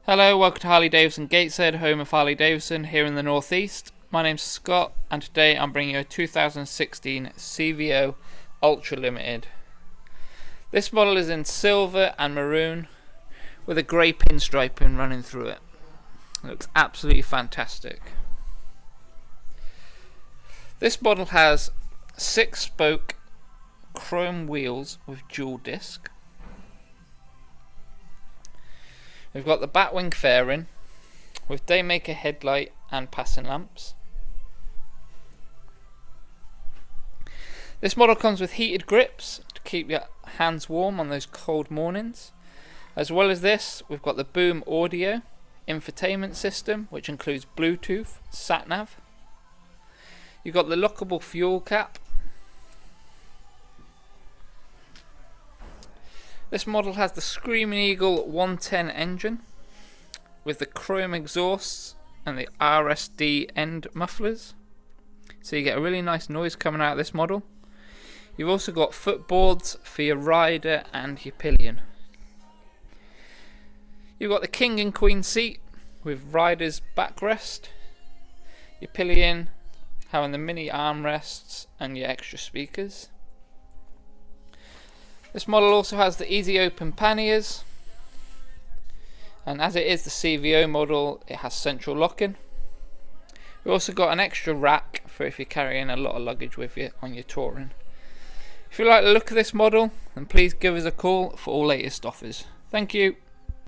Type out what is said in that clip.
Hello, welcome to Harley-Davidson Gateshead, home of Harley-Davidson here in the northeast. My name's Scott and today I'm bringing you a 2016 Cvo Ultra Limited. This model is in silver and maroon with a grey pinstriping running through it. It looks absolutely fantastic. This model has 6-spoke chrome wheels with dual disc. We've got the Batwing fairing with Daymaker headlight and passing lamps. This model comes with heated grips to keep your hands warm on those cold mornings. As well as this, we've got the Boom audio infotainment system, which includes Bluetooth, sat-nav. You've got the lockable fuel cap. This model has the Screamin Eagle 110 engine with the chrome exhausts and the RSD end mufflers, so you get a really nice noise coming out of this model. You've also got footboards for your rider and your pillion. You've got the king and queen seat with rider's backrest, your pillion having the mini armrests and your extra speakers. This model also has the easy open panniers, and as it is the CVO model, it has central locking. We've also got an extra rack for if you're carrying a lot of luggage with you on your touring. If you like the look of this model, then please give us a call for all latest offers. Thank you.